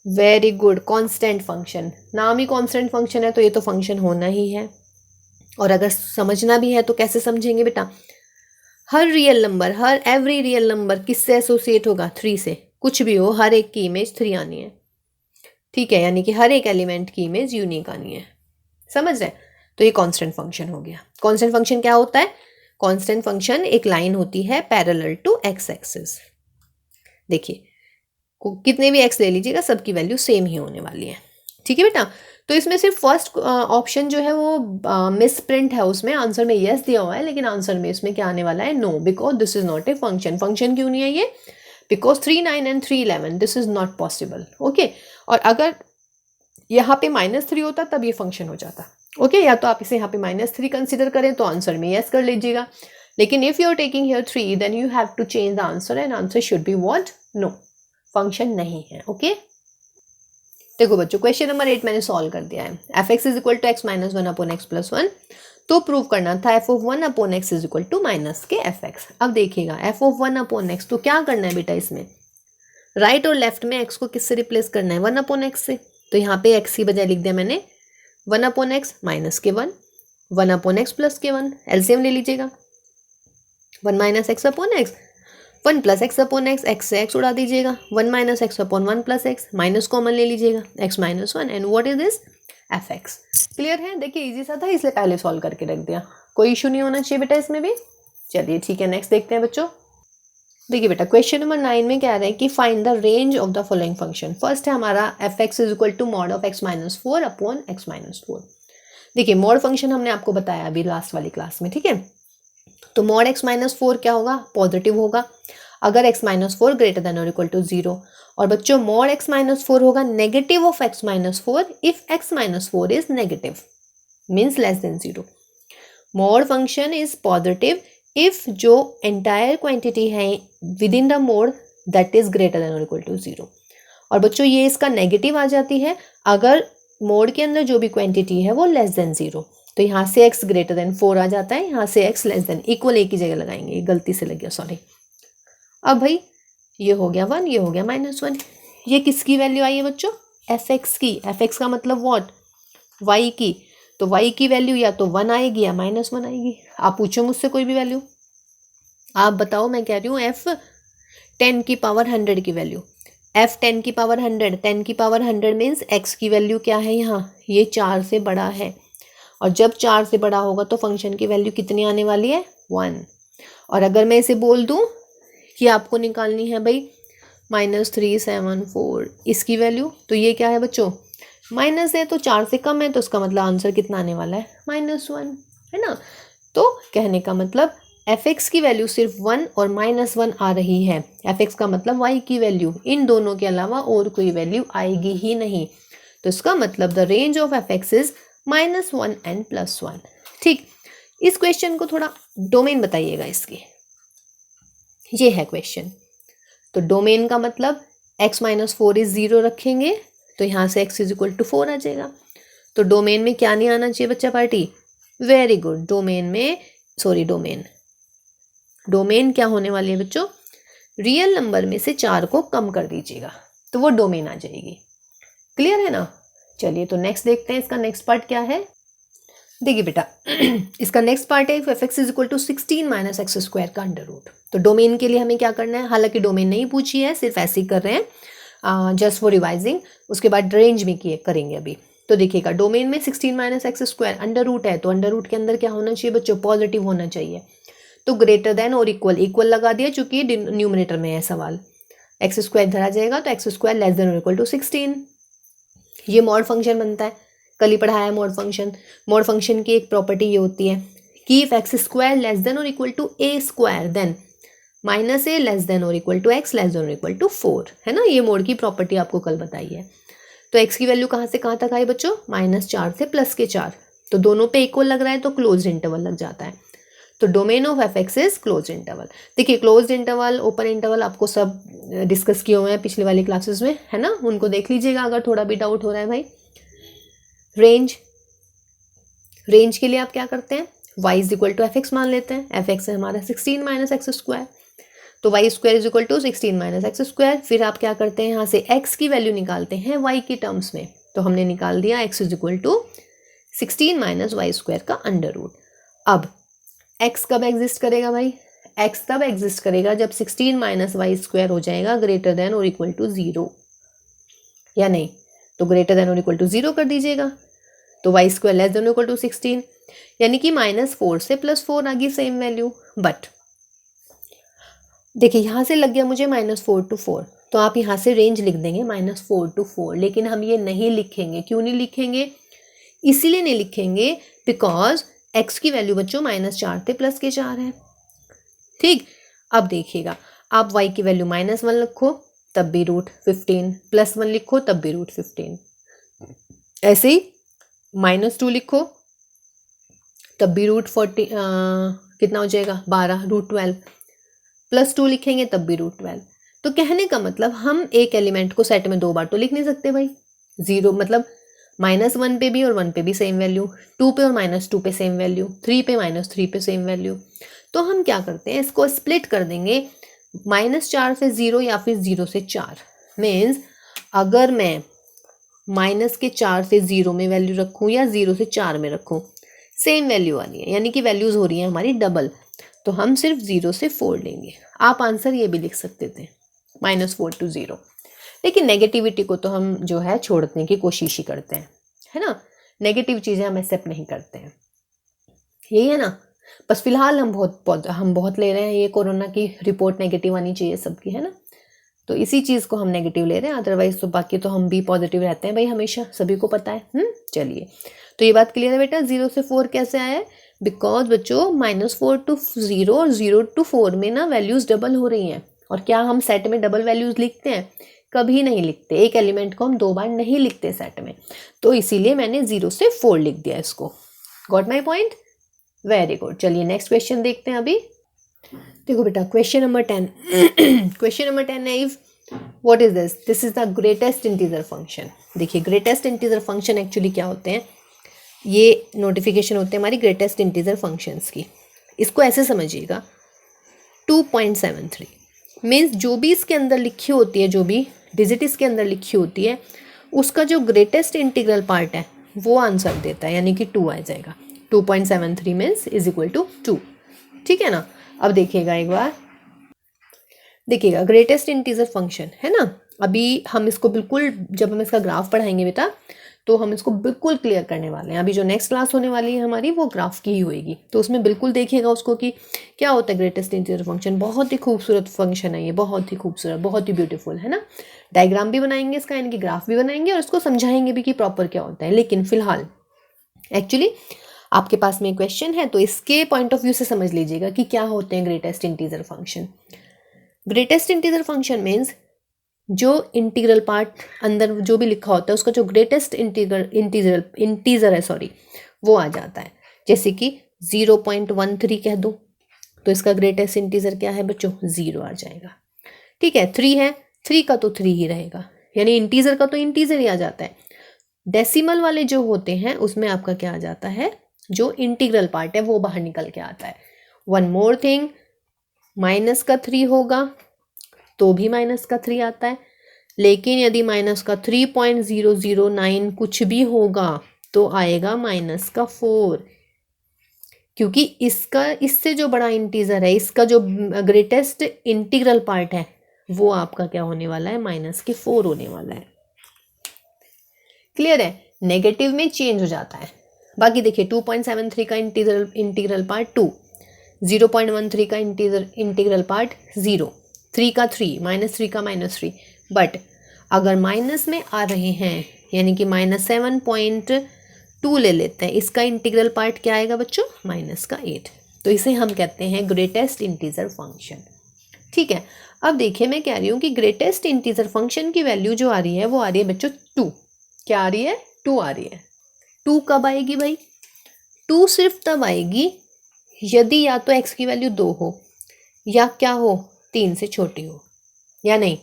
Very good, constant function, नाम ही कांस्टेंट फंक्शन है तो ये तो फंक्शन होना ही है। और अगर समझना भी है तो कैसे समझेंगे बेटा, हर एवरी रियल नंबर किससे एसोसिएट होगा, 3 से, कुछ भी हो, हर एक की इमेज 3 आनी है, ठीक है, यानी कि हर एक एलिमेंट की इमेज यूनिक आनी है, समझ रहे? तो ये कांस्टेंट फंक्शन हो गया। कांस्टेंट फंक्शन क्या होता है? कांस्टेंट फंक्शन एक लाइन होती है पैरेलल टू एक्स एक्सिस। देखिए कितने भी एक्स ले लीजिएगा, सबकी वैल्यू सेम ही होने वाली है, ठीक है बेटा। तो इसमें सिर्फ फर्स्ट ऑप्शन जो है वो मिस प्रिंट है, उसमें आंसर में यस दिया हुआ है, लेकिन आंसर में इसमें क्या आने वाला है? No, because this is not a function. Function क्यों नहीं है ये? Because 3 9 and 3 11 this is not possible, okay. और अगर यहाँ पे -3 होता तब ये फंक्शन हो जाता, ओके। या तो आप इसे यहाँ पे -3 कंसिडर करें तो आंसर में यस कर लीजिएगा, लेकिन if you are taking here 3 then you have to change the answer and answer should be what? No, function नहीं है, ओके। देखो बच्चों क्वेश्चन नंबर 8 मैंने सॉल्व कर दिया है। F x is equal to x minus 1 upon x plus 1, तो prove करना था f of 1 upon x is equal to minus के एफ एक्स। अब देखिएगा एफ ऑफ 1 अपॉन एक्स, तो क्या करना है बेटा, इसमें राइट और लेफ्ट में एक्स को किससे रिप्लेस करना है? 1 अपॉन एक्स से। तो यहाँ पे एक्स की बजाय लिख दिया मैंने 1 अपॉन एक्स माइनस के 1, 1 अपॉन एक्स प्लस के 1, एलसीएम ले लीजिएगा। 1 minus x upon x, 1 plus x upon x, x से एक्स उड़ा दीजिएगा, 1 minus x upon 1 plus x, minus common ले लीजिएगा, x minus 1, and what is this? F x. Clear है? देखिए इजी सा था, इसलिए पहले सॉल्व करके रख दिया, कोई इशू नहीं होना चाहिए बेटा इसमें भी। चलिए ठीक है, नेक्स्ट देखते हैं बच्चों। देखिए बेटा क्वेश्चन नंबर 9 में क्या रहा है कि find the range of the following function. First है हमारा f x is equal to mod of x minus 4 upon x minus 4। देखिए मॉड फंक्शन हमने आपको बताया अभी लास्ट वाली क्लास में, ठीक है। तो मॉड एक्स माइनस 4 क्या होगा? पॉजिटिव होगा अगर एक्स माइनस 4 ग्रेटर देन और इक्वल टू 0। और बच्चों मॉड एक्स माइनस 4 होगा negative of x minus 4 if x minus 4 is negative, means less than 0। Mod function is positive if जो एंटायर क्वांटिटी है with in the mode that is greater than और equal to 0। और बच्चों ये इसका negative आ जाती है अगर मोड के अंदर जो भी क्वांटिटी है वो लेस देन 0। तो यहाँ से x ग्रेटर देन 4 आ जाता है, यहाँ से x लेस देन, इक्वल एक ही जगह लगाएंगे, ये गलती से लग गया, सॉरी। अब भाई ये हो गया 1, ये हो गया -1, ये किसकी वैल्यू आई है बच्चों? एफ एक्स की। एफ एक्स का मतलब व्हाट? y की। तो y की वैल्यू या तो 1 आएगी या -1 आएगी। आप पूछो मुझसे कोई भी वैल्यू, आप बताओ, मैं कह रही हूँ f 10 की पावर 100 की वैल्यू, f 10 की पावर 100, 10 की पावर 100 मीन्स x की वैल्यू क्या है यहाँ? ये 4 से बड़ा है, और जब 4 से बड़ा होगा तो फंक्शन की वैल्यू कितनी आने वाली है? 1। और अगर मैं इसे बोल दूँ कि आपको निकालनी है भाई -374 इसकी वैल्यू, तो ये क्या है बच्चों? माइनस है, तो 4 से कम है, तो उसका मतलब आंसर कितना आने वाला है? -1, है ना। तो कहने का मतलब एफ एक्स की वैल्यू सिर्फ 1 और -1 आ रही है। एफ एक्स का मतलब y की वैल्यू, इन दोनों के अलावा और कोई वैल्यू आएगी ही नहीं। तो इसका मतलब the range of F x is -1 and +1। ठीक, इस क्वेश्चन को थोड़ा डोमेन बताइएगा इसकी, ये है क्वेश्चन। तो डोमेन का मतलब x माइनस 4 इज 0 रखेंगे तो यहाँ से x इज इक्वल टू 4 आ जाएगा। तो डोमेन में क्या नहीं आना चाहिए बच्चा पार्टी? वेरी गुड, डोमेन में, सॉरी डोमेन क्या होने वाली है बच्चों? रियल नंबर में से 4 को कम कर दीजिएगा तो वो डोमेन आ जाएगी। क्लियर है ना? चलिए तो नेक्स्ट देखते हैं, इसका नेक्स्ट पार्ट क्या है। देखिए बेटा इसका नेक्स्ट पार्ट है f x is equal to 16 minus x square का अंडर रूट। तो डोमेन के लिए हमें क्या करना है, हालांकि डोमेन नहीं पूछी है, सिर्फ ऐसे ही कर रहे हैं जस्ट फॉर रिवाइजिंग, उसके बाद रेंज में किए करेंगे अभी। तो देखिएगा डोमेन में 16 minus x square under root है, तो अंडर रूट के अंदर क्या होना चाहिए बच्चों? पॉजिटिव होना चाहिए। तो ग्रेटर देन और इक्वल लगा दिया, चूंकि न्यूमरेटर में है सवाल, एक्स स्क्वायर इधर आ जाएगा तो एक्स स्क्वायर लेस देन और इक्वल टू 16। ये मॉड फंक्शन बनता है, कल ही पढ़ाया है मॉड फंक्शन। मॉड फंक्शन की एक प्रॉपर्टी ये होती है कि if x square less than और equal to a square then minus a less than और equal to x less than और इक्वल टू 4, है ना। ये मॉड की प्रॉपर्टी आपको कल बताई है। तो एक्स की वैल्यू कहाँ से कहाँ तक आई बच्चों? -4 से +4, तो दोनों पे इक्वल लग रहा है तो क्लोज इंटरवल लग जाता है। तो domain of F x is close interval. देखिए क्लोज इंटरवल, ओपन इंटरवल आपको सब डिस्कस किए हुए हैं पिछले वाली क्लासेस में, है ना, उनको देख लीजिएगा अगर थोड़ा भी डाउट हो रहा है भाई। रेंज के लिए आप क्या करते हैं? y is equal to f x मान लेते हैं। एफ एक्स है हमारा 16 माइनस एक्स स्क्वायर, तो y square is equal to 16 minus x square. फिर आप क्या करते हैं, यहाँ से x की वैल्यू निकालते हैं y की टर्म्स में, तो हमने निकाल दिया x is equal to 16 minus y square का अंडर रूट। अब x कब एग्जिस्ट करेगा भाई? एक्स तब एग्जिस्ट करेगा जब 16 माइनस वाई स्क्वायर हो जाएगा ग्रेटर देन और इक्वल टू 0, या नहीं? तो ग्रेटर देन और इक्वल टू 0 कर दीजिएगा, तो y square less than equal to 16, यानी कि -4 से +4 आ गई सेम वैल्यू। बट देखिए यहाँ से लग गया मुझे -4 to 4, तो आप यहाँ से रेंज लिख देंगे -4 to 4, लेकिन हम ये नहीं लिखेंगे। क्यों नहीं लिखेंगे? इसीलिए नहीं लिखेंगे बिकॉज x की वैल्यू बच्चों -4 थे प्लस के 4 है। ठीक, अब देखिएगा, आप y की वैल्यू -1 लिखो तब भी √15, +1 लिखो तब भी √15, ऐसे ही -2 लिखो तब भी √40 कितना हो जाएगा 12, √12, +2 लिखेंगे तब भी √12। तो कहने का मतलब हम एक एलिमेंट को सेट में 2 बार तो लिख नहीं सकते भाई। 0 मतलब -1 पे भी और 1 पे भी सेम वैल्यू, 2 पे और -2 पे सेम वैल्यू, 3 पे -3 पे सेम वैल्यू। तो हम क्या करते हैं, इसको स्प्लिट कर देंगे, -4 से 0 या फिर 0 से 4। मीन्स अगर मैं -4 से 0 में वैल्यू रखूँ या 0 से 4 में रखूँ, सेम वैल्यू आनी है, यानी कि वैल्यूज़ हो रही हैं हमारी डबल, तो हम सिर्फ 0 से 4 लेंगे। आप आंसर ये भी लिख सकते थे -4 to 0, लेकिन नेगेटिविटी को तो हम जो है छोड़ने की कोशिश ही करते हैं, है ना? नेगेटिव चीज़ें हम एक्सेप्ट नहीं करते हैं, यही है ना? बस फिलहाल हम बहुत ले रहे हैं, ये कोरोना की रिपोर्ट नेगेटिव आनी चाहिए सबकी, है ना? तो इसी चीज़ को हम नेगेटिव ले रहे हैं, अदरवाइज तो बाकी तो हम भी पॉजिटिव रहते हैं भाई हमेशा, सभी को पता है। चलिए, तो ये बात क्लियर है बेटा। 0 से 4 कैसे आया है? बिकॉज बच्चों -4 to 0 और 0 to 4 में ना वैल्यूज़ डबल हो रही हैं। और क्या हम सेट में डबल वैल्यूज़ लिखते हैं? कभी नहीं लिखते। एक एलिमेंट को हम 2 बार नहीं लिखते सेट में, तो इसीलिए मैंने 0 से 4 लिख दिया इसको। Got my point? Very good. चलिए नेक्स्ट क्वेश्चन देखते हैं अभी। देखो बेटा, क्वेश्चन नंबर 10 क्वेश्चन नंबर 10 है, if what is this? This is the greatest integer function. देखिए, ग्रेटेस्ट इंटीजर फंक्शन एक्चुअली क्या होते हैं, ये नोटिफिकेशन होते हैं हमारी ग्रेटेस्ट इंटीजर फंक्शंस की। इसको ऐसे समझिएगा, 2.73 मीन्स जो भी इसके अंदर लिखी होती है, जो भी डिजिट इसके अंदर लिखी होती है, उसका जो ग्रेटेस्ट इंटीग्रल पार्ट है वो आंसर देता है, यानी कि 2 आ जाएगा। 2.73 मीन्स इज इक्वल टू 2। ठीक है ना? अब देखिएगा एक बार, देखिएगा ग्रेटेस्ट इंटीजर फंक्शन है ना। अभी हम इसको बिल्कुल, जब हम इसका ग्राफ पढ़ाएंगे बेटा, तो हम इसको बिल्कुल क्लियर करने वाले हैं। अभी जो नेक्स्ट क्लास होने वाली है हमारी, वो ग्राफ की ही होएगी, तो उसमें बिल्कुल देखिएगा उसको कि क्या होता है ग्रेटेस्ट इंटीजर फंक्शन। बहुत ही खूबसूरत फंक्शन है ये, बहुत ही खूबसूरत, बहुत ही ब्यूटीफुल, है ना। डायग्राम भी बनाएंगे इसका, यानी कि ग्राफ भी बनाएंगे, और इसको समझाएंगे भी कि प्रॉपर क्या होता है। लेकिन फिलहाल एक्चुअली आपके पास में क्वेश्चन है, तो इसके पॉइंट ऑफ व्यू से समझ लीजिएगा कि क्या होते हैं greatest integer function. Greatest integer function means जो इंटीग्रल पार्ट अंदर जो भी लिखा होता है, उसका जो ग्रेटेस्ट इंटीजर है वो आ जाता है। जैसे कि 0.13 कह दो, तो इसका ग्रेटेस्ट इंटीजर क्या है बच्चों? 0 आ जाएगा। ठीक है, 3 है, 3 का तो 3 ही रहेगा, यानी इंटीजर का तो इंटीजर ही आ जाता है। डेसिमल वाले जो होते हैं उसमें आपका क्या आ जाता है, जो इंटीग्रल पार्ट है वो बाहर निकल के आता है। वन मोर थिंग, माइनस का 3 होगा तो भी -3 आता है, लेकिन यदि -3.009 कुछ भी होगा तो आएगा -4, क्योंकि इसका, इससे जो बड़ा इंटीजर है, इसका जो ग्रेटेस्ट इंटीग्रल पार्ट है, वो आपका क्या होने वाला है? -4 होने वाला है। क्लियर है? नेगेटिव में चेंज हो जाता है। बाकी देखिए, 2.73 का इंटीग्रल पार्ट 2, 0.13 का इंटीग्रल पार्ट 0, 3 का 3, -3 का -3। बट अगर माइनस में आ रहे हैं, यानी कि -7.2 ले लेते हैं, इसका इंटीग्रल पार्ट क्या आएगा बच्चों? -8। तो इसे हम कहते हैं ग्रेटेस्ट इंटीजर फंक्शन। ठीक है, अब देखिए मैं कह रही हूँ कि ग्रेटेस्ट इंटीजर फंक्शन की वैल्यू जो आ रही है वो आ रही है बच्चों 2। क्या आ रही है? 2 आ रही है। 2 कब आएगी भाई? 2 सिर्फ तब आएगी यदि या तो x की वैल्यू 2 हो, या क्या हो, 3 से छोटी हो, या नहीं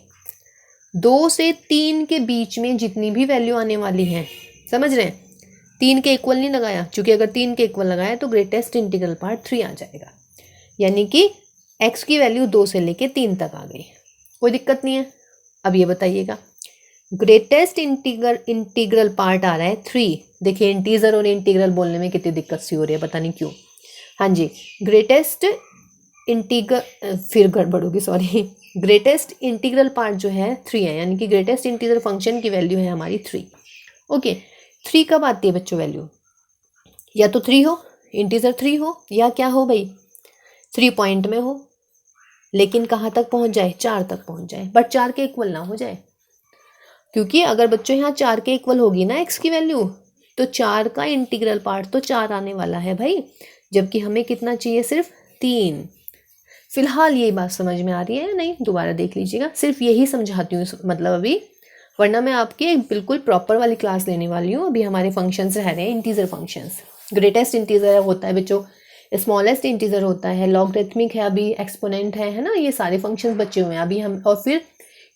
2 से 3 के बीच में जितनी भी वैल्यू आने वाली है, समझ रहे हैं? 3 के इक्वल नहीं लगाया, क्योंकि अगर 3 के इक्वल लगाया तो ग्रेटेस्ट इंटीग्रल पार्ट 3 आ जाएगा, यानी कि x की वैल्यू 2 से लेके 3 तक आ गई। कोई दिक्कत नहीं है। अब ये बताइएगा, ग्रेटेस्ट इंटीग्रल पार्ट आ रहा है 3। देखिए, इंटीजर और इंटीग्रल बोलने में कितनी दिक्कत सी हो रही है, पता नहीं क्यों। हाँ जी, ग्रेटेस्ट फिर गड़बड़ होगी, सॉरी, ग्रेटेस्ट इंटीग्रल पार्ट जो है 3 है, यानी कि ग्रेटेस्ट इंटीग्रल फंक्शन की वैल्यू है हमारी 3। ओके, 3 कब आती है बच्चों वैल्यू? या तो 3 हो, इंटीजर 3 हो, या क्या हो भाई 3 पॉइंट में हो, लेकिन कहाँ तक पहुँच जाए? 4 तक पहुँच जाए, बट 4 के इक्वल ना हो जाए। क्योंकि अगर बच्चों यहाँ 4 के इक्वल होगी ना x की वैल्यू, तो 4 का इंटीग्रल पार्ट तो 4 आने वाला है भाई, जबकि हमें कितना चाहिए? सिर्फ 3। फिलहाल ये बात समझ में आ रही है या नहीं? दोबारा देख लीजिएगा, सिर्फ यही समझाती हूँ मतलब अभी, वरना मैं आपके बिल्कुल प्रॉपर वाली क्लास लेने वाली हूँ। अभी हमारे फंक्शंस रह रहे हैं इंटीजर फंक्शंस। ग्रेटेस्ट इंटीजर होता है बच्चों, स्मॉलेस्ट इंटीजर होता है, लॉगरिथमिक है, अभी एक्सपोनेंट है ना, ये सारे फंक्शंस बचे हुए हैं अभी हम, और फिर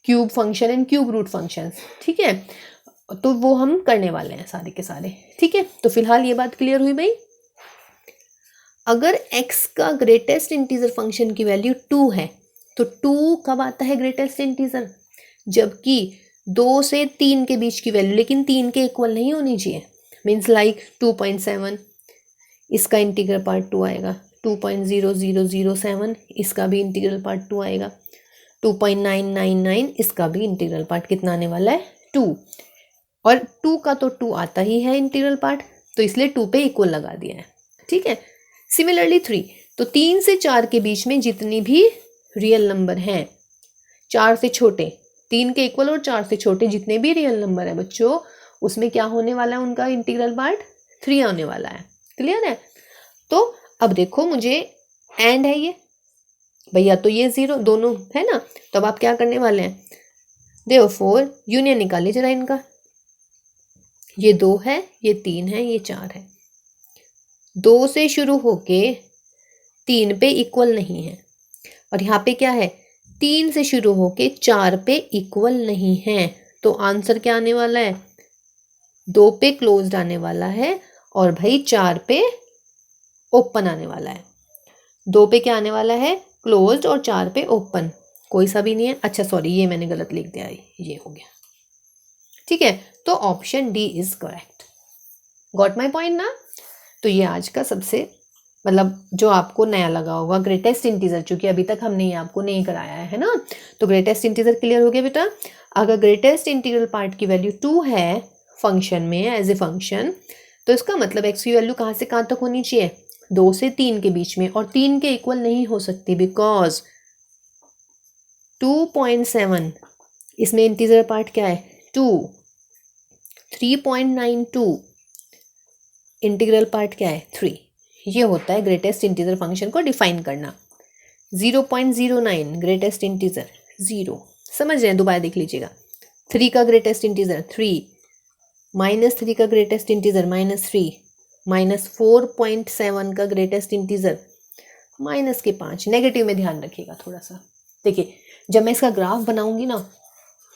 cube function and cube root functions, ठीक है, तो वो हम करने वाले हैं सारे के सारे, ठीक है। तो फिलहाल ये बात क्लियर हुई भाई। अगर x का ग्रेटेस्ट इंटीजर फंक्शन की वैल्यू 2 है, तो 2 कब आता है ग्रेटेस्ट इंटीजर? जबकि 2 से 3 के बीच की वैल्यू, लेकिन 3 के इक्वल नहीं होनी चाहिए। मीन्स लाइक 2.7, इसका इंटीग्रल पार्ट 2 आएगा। 2.0007, इसका भी इंटीग्रल पार्ट 2 आएगा। 2.999, इसका भी इंटीग्रल पार्ट कितना आने वाला है? 2। और 2 का तो 2 आता ही है इंटीग्रल पार्ट, तो इसलिए 2 पे इक्वल लगा दिया है, ठीक है। सिमिलरली 3, तो 3 से 4 के बीच में जितनी भी रियल नंबर हैं, 4 से छोटे, 3 के इक्वल और 4 से छोटे जितने भी रियल नंबर है बच्चों, उसमें क्या होने वाला है? उनका इंटीग्रल पार्ट 3 आने वाला है। क्लियर है? तो अब देखो, मुझे एंड है ये भैया, तो ये 0 दोनों है ना, तो अब आप क्या करने वाले हैं? देयरफॉर यूनियन निकालिए जरा इनका। ये 2 है, ये 3 है, ये 4 है। 2 से शुरू होके 3 पे इक्वल नहीं है, और यहाँ पे क्या है? 3 से शुरू होके 4 पे इक्वल नहीं है, तो आंसर क्या आने वाला है? 2 पे क्लोज्ड आने वाला है, और भाई 4 पे ओपन आने वाला है। 2 पे क्या आने वाला है? क्लोज्ड, और 4 पे ओपन, कोई सा भी नहीं है। अच्छा सॉरी, ये मैंने गलत लिख दिया, ये हो गया, ठीक है। तो option D is correct. Got my point ना? तो ये आज का सबसे मतलब जो आपको नया लगा होगा, ग्रेटेस्ट इंटीजर, चूंकि अभी तक हमने ये आपको नहीं कराया है ना, तो ग्रेटेस्ट इंटीजर क्लियर हो गया बेटा। अगर ग्रेटेस्ट इंटीग्रल पार्ट की वैल्यू 2 है फंक्शन में एज ए फंक्शन, तो इसका मतलब एक्स की वैल्यू कहाँ से कहाँ तक होनी चाहिए? 2 से 3 के बीच में, और 3 के इक्वल नहीं हो सकती, बिकॉज 2.7 इसमें इंटीजर पार्ट क्या है? 2। 3.92 इंटीग्रल पार्ट क्या है? 3। ये होता है ग्रेटेस्ट इंटीजर फंक्शन को डिफाइन करना। 0.09 ग्रेटेस्ट इंटीजर 0, समझ रहे हैं? दोबारा देख लीजिएगा। 3 का ग्रेटेस्ट इंटीजर 3, -3 का ग्रेटेस्ट इंटीजर -3, -4.7 का ग्रेटेस्ट इंटीजर -5। नेगेटिव में ध्यान रखिएगा थोड़ा सा। देखिए, जब मैं इसका ग्राफ बनाऊंगी ना,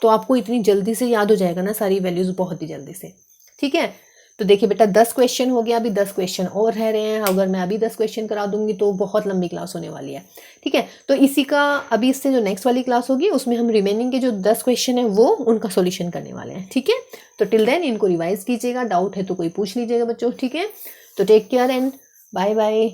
तो आपको इतनी जल्दी से याद हो जाएगा ना सारी वैल्यूज, बहुत ही जल्दी से, ठीक है। तो देखिए बेटा, 10 क्वेश्चन हो गया, अभी 10 क्वेश्चन और रह रहे हैं। अगर मैं अभी 10 क्वेश्चन करा दूंगी तो बहुत लंबी क्लास होने वाली है, ठीक है। तो इसी का अभी इससे जो नेक्स्ट वाली क्लास होगी, उसमें हम रिमेनिंग के जो 10 क्वेश्चन है वो उनका सॉल्यूशन करने वाले हैं, ठीक है। तो टिल देन इनको रिवाइज कीजिएगा, डाउट है तो कोई पूछ लीजिएगा बच्चों, ठीक है। तो take care and bye bye.